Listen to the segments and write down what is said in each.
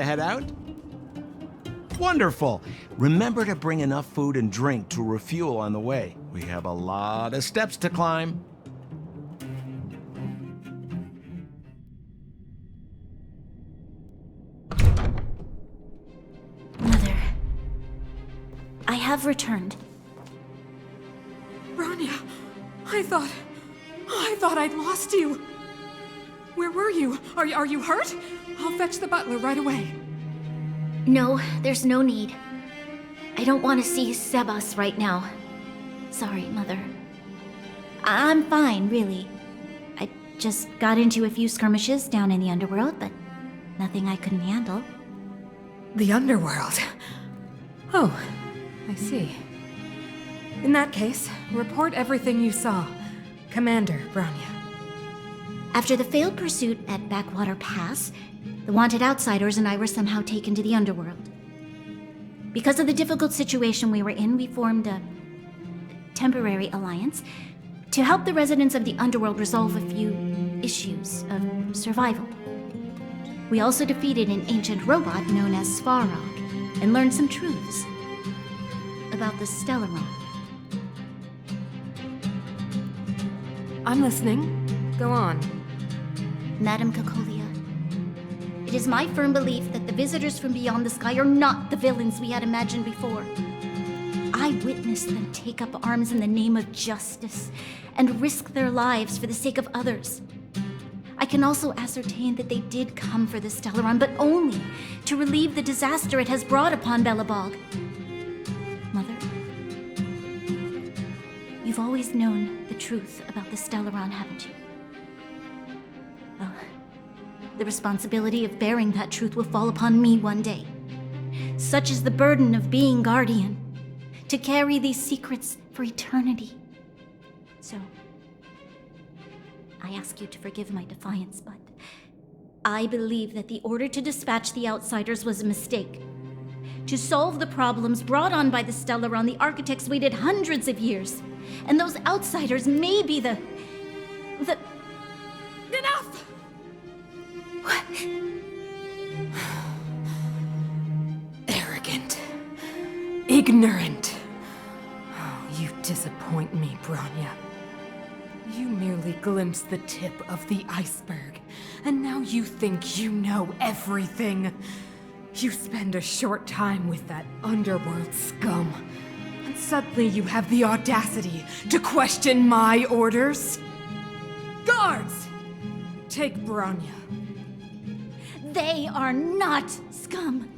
Head out? Wonderful. Remember to bring enough food and drink to refuel on the way. We have a lot of steps to climb. Mother, I have returned. Bronya, I thought I'd lost you. Where were you? Are you hurt? I'll fetch the butler right away. No, there's no need. I don't want to see Sebas right now. Sorry, Mother. I'm fine, really. I just got into a few skirmishes down in the underworld, but nothing I couldn't handle. The underworld? Oh, I see. In that case, report everything you saw. Commander Bronya. After the failed pursuit at Backwater Pass, the wanted outsiders and I were somehow taken to the underworld. Because of the difficult situation we were in, we formed a temporary alliance to help the residents of the underworld resolve a few issues of survival. We also defeated an ancient robot known as Svarog and learned some truths about the Stellaron. I'm listening. Go on. Madam Cocolia, it is my firm belief that the visitors from beyond the sky are not the villains we had imagined before. I witnessed them take up arms in the name of justice and risk their lives for the sake of others. I can also ascertain that they did come for the Stellaron, but only to relieve the disaster it has brought upon Belobog. Mother, you've always known the truth about the Stellaron, haven't you? Well, the responsibility of bearing that truth will fall upon me one day. Such is the burden of being guardian, to carry these secrets for eternity. So, I ask you to forgive my defiance, but I believe that the order to dispatch the outsiders was a mistake. To solve the problems brought on by the Stellaron, the architects waited hundreds of years. And those outsiders may be the... Enough! What? Arrogant. Ignorant. Oh, you disappoint me, Bronya. You merely glimpsed the tip of the iceberg, and now you think you know everything. You spend a short time with that underworld scum, and suddenly you have the audacity to question my orders? Guards! Take Bronya. They are not scum.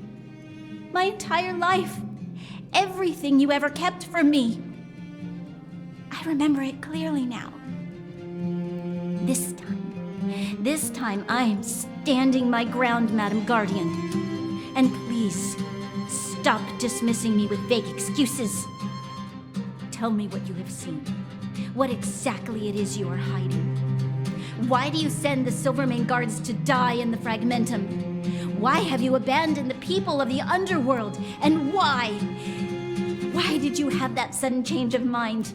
My entire life, everything you ever kept from me. I remember it clearly now. This time I am standing my ground, Madam Guardian. And please, stop dismissing me with vague excuses. Tell me what you have seen. What exactly it is you are hiding. Why do you send the Silvermane guards to die in the Fragmentum? Why have you abandoned the people of the underworld? And why? Why did you have that sudden change of mind?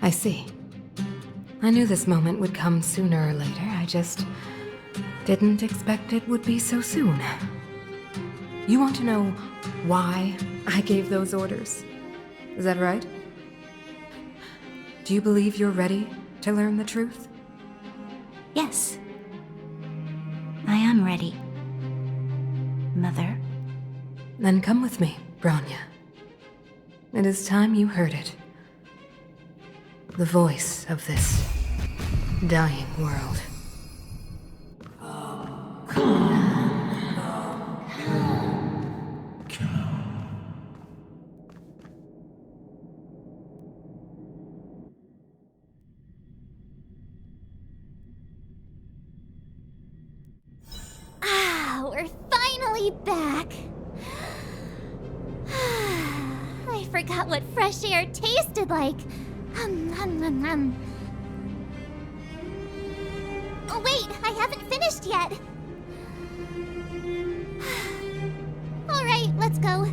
I see. I knew this moment would come sooner or later. I just didn't expect it would be so soon. You want to know why I gave those orders? Is that right? Do you believe you're ready to learn the truth? Yes. I am ready, Mother. Then come with me, Bronya. It is time you heard it. The voice of this dying world. We're finally back. I forgot what fresh air tasted like. Oh wait, I haven't finished yet. Alright, let's go.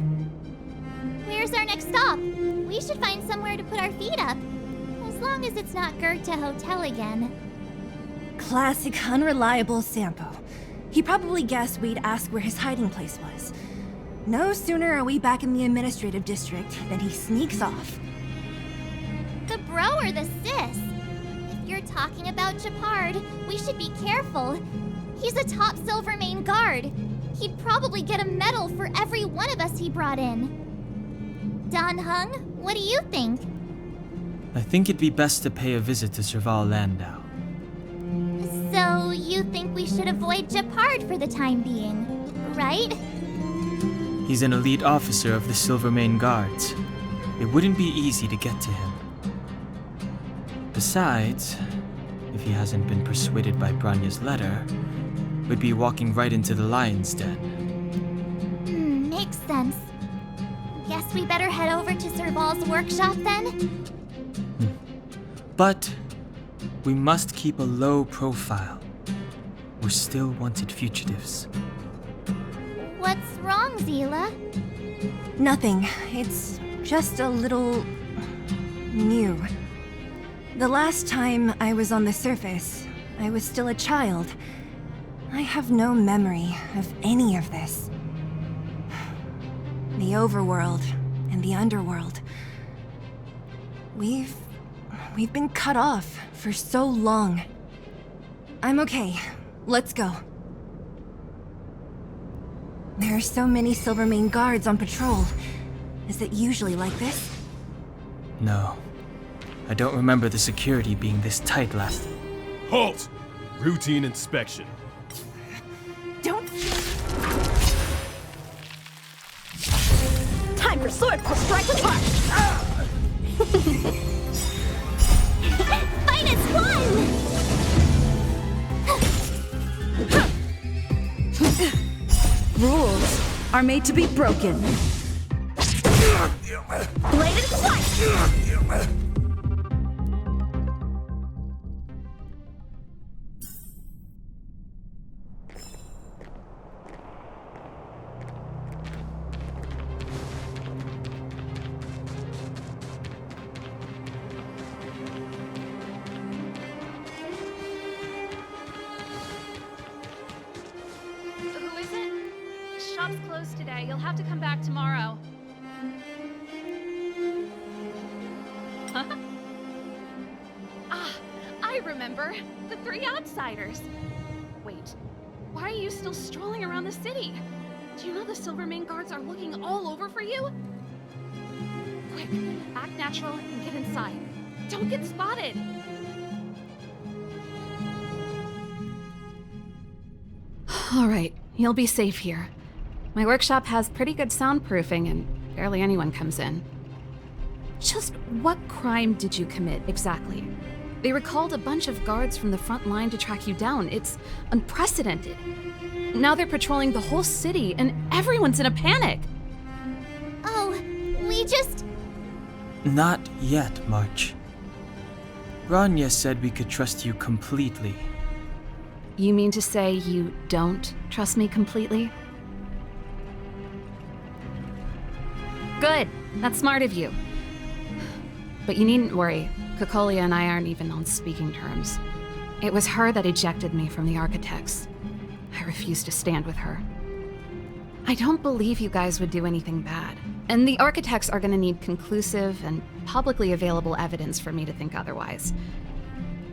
Where's our next stop? We should find somewhere to put our feet up. As long as it's not Goethe Hotel again. Classic unreliable Sampo. He probably guessed we'd ask where his hiding place was. No sooner are we back in the administrative district than he sneaks off. The bro or the sis? If you're talking about Japard, we should be careful. He's a top Silvermane guard. He'd probably get a medal for every one of us he brought in. Don Hung, what do you think? I think it'd be best to pay a visit to Serval Landau. So, you think we should avoid Japard for the time being, right? He's an elite officer of the Silvermane Guards. It wouldn't be easy to get to him. Besides, if he hasn't been persuaded by Branya's letter, we'd be walking right into the lion's den. Makes sense. Guess we better head over to Serval's workshop then? But we must keep a low profile. We're still wanted fugitives. What's wrong, Zila? Nothing. It's just a little... new. The last time I was on the surface, I was still a child. I have no memory of any of this. The overworld and the underworld. We've been cut off for so long. I'm okay. Let's go. There are so many Silvermane guards on patrol. Is it usually like this? No. I don't remember the security being this tight last... Halt! Routine inspection. Don't... Time for sword pull strike with heart! Finest one! Rules are made to be broken. Bladed flight! Who is it? Shop's closed today. You'll have to come back tomorrow. Huh? Ah, I remember. The three outsiders. Wait, why are you still strolling around the city? Do you know the Silvermane guards are looking all over for you? Quick, act natural and get inside. Don't get spotted. All right, you'll be safe here. My workshop has pretty good soundproofing and barely anyone comes in. Just what crime did you commit, exactly? They recalled a bunch of guards from the front line to track you down. It's unprecedented. Now they're patrolling the whole city and everyone's in a panic. Oh, we just... Not yet, March. Branya said we could trust you completely. You mean to say you don't trust me completely? Good. That's smart of you. But you needn't worry. Kokolia and I aren't even on speaking terms. It was her that ejected me from the Architects. I refused to stand with her. I don't believe you guys would do anything bad. And the Architects are gonna need conclusive and publicly available evidence for me to think otherwise.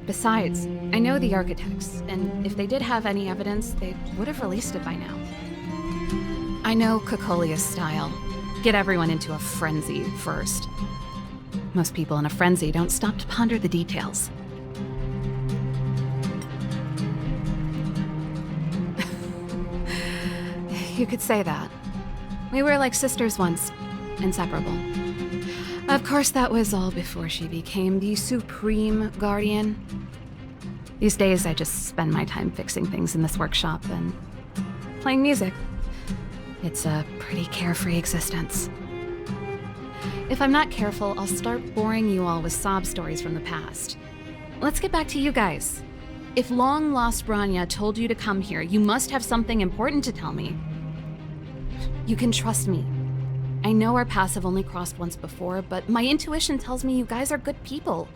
Besides, I know the Architects, and if they did have any evidence, they would have released it by now. I know Kokolia's style. Get everyone into a frenzy first. Most people in a frenzy don't stop to ponder the details. You could say that. We were like sisters once, inseparable. Of course, that was all before she became the Supreme Guardian. These days, I just spend my time fixing things in this workshop and playing music. It's a pretty carefree existence. If I'm not careful, I'll start boring you all with sob stories from the past. Let's get back to you guys. If long-lost Branya told you to come here, you must have something important to tell me. You can trust me. I know our paths have only crossed once before, but my intuition tells me you guys are good people.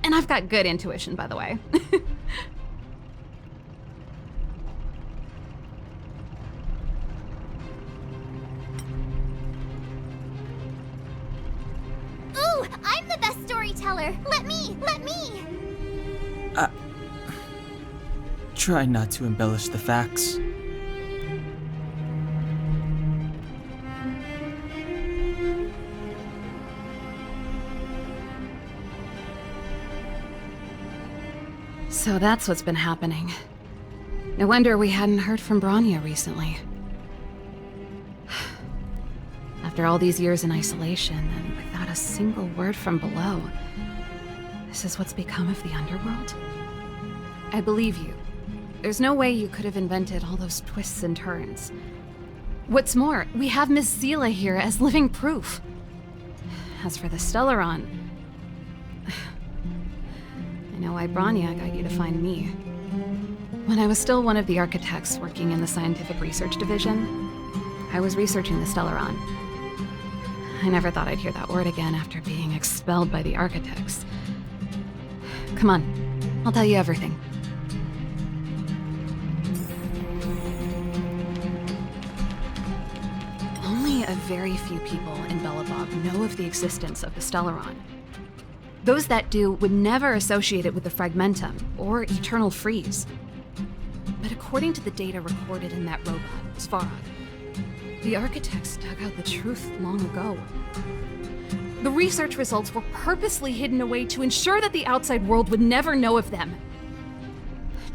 And I've got good intuition, by the way. tell her. Let me! Let me! Try not to embellish the facts. So that's what's been happening. No wonder we hadn't heard from Bronya recently. After all these years in isolation, and without a single word from below, this is what's become of the underworld? I believe you. There's no way you could have invented all those twists and turns. What's more, we have Miss Zila here as living proof. As for the Stellaron, I know why Bronya got you to find me. When I was still one of the architects working in the scientific research division, I was researching the Stellaron. I never thought I'd hear that word again after being expelled by the architects. Come on, I'll tell you everything. Only a very few people in Belobog know of the existence of the Stellaron. Those that do would never associate it with the Fragmentum or Eternal Freeze. But according to the data recorded in that robot, Svarog, the architects dug out the truth long ago. The research results were purposely hidden away to ensure that the outside world would never know of them.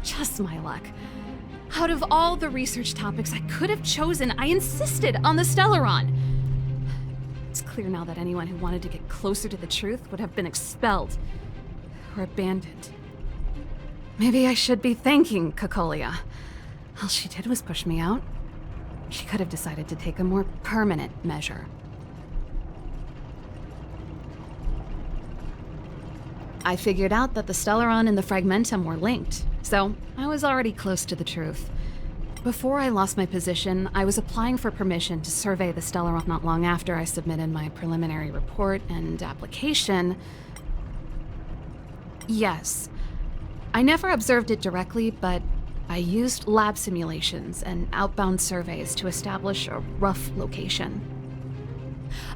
Just my luck. Out of all the research topics I could have chosen, I insisted on the Stellaron. It's clear now that anyone who wanted to get closer to the truth would have been expelled or abandoned. Maybe I should be thanking Cocolia. All she did was push me out. She could have decided to take a more permanent measure. I figured out that the Stellaron and the Fragmentum were linked, so I was already close to the truth. Before I lost my position, I was applying for permission to survey the Stellaron not long after I submitted my preliminary report and application. Yes, I never observed it directly, but I used lab simulations and outbound surveys to establish a rough location.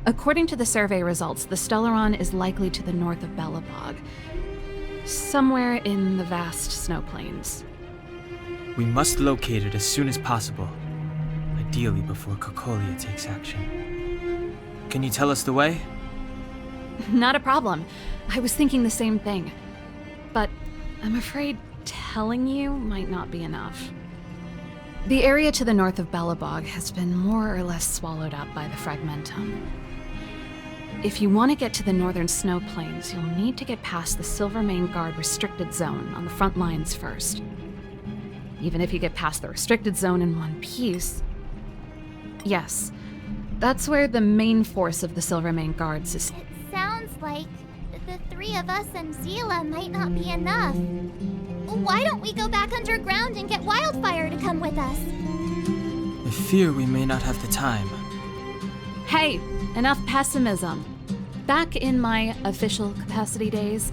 According to the survey results, the Stellaron is likely to the north of Belobog, somewhere in the vast snow plains. We must locate it as soon as possible, ideally before Cocolia takes action. Can you tell us the way? Not a problem. I was thinking the same thing. But I'm afraid telling you might not be enough. The area to the north of Belobog has been more or less swallowed up by the Fragmentum. If you want to get to the northern snow plains, you'll need to get past the Silvermane Guard restricted zone on the front lines first. Even if you get past the restricted zone in one piece... Yes, that's where the main force of the Silvermane Guards is. It sounds like the three of us and Zila might not be enough. Why don't we go back underground and get Wildfire to come with us? I fear we may not have the time. Hey, enough pessimism. Back in my official capacity days,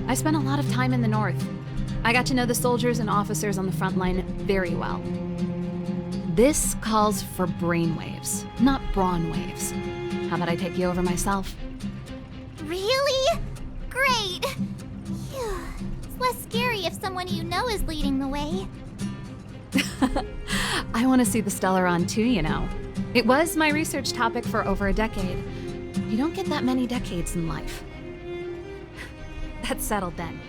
I spent a lot of time in the north. I got to know the soldiers and officers on the front line very well. This calls for brainwaves, not brawn waves. How about I take you over myself? Really? Great! Phew. It's less scary if someone you know is leading the way. I want to see the Stellaron too, you know. It was my research topic for over a decade. You don't get that many decades in life. That's settled then.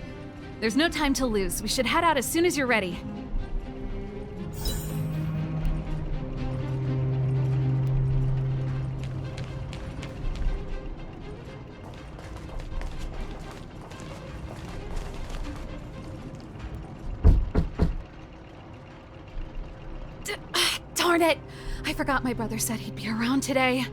There's no time to lose. We should head out as soon as you're ready. Darn it! I forgot my brother said he'd be around today.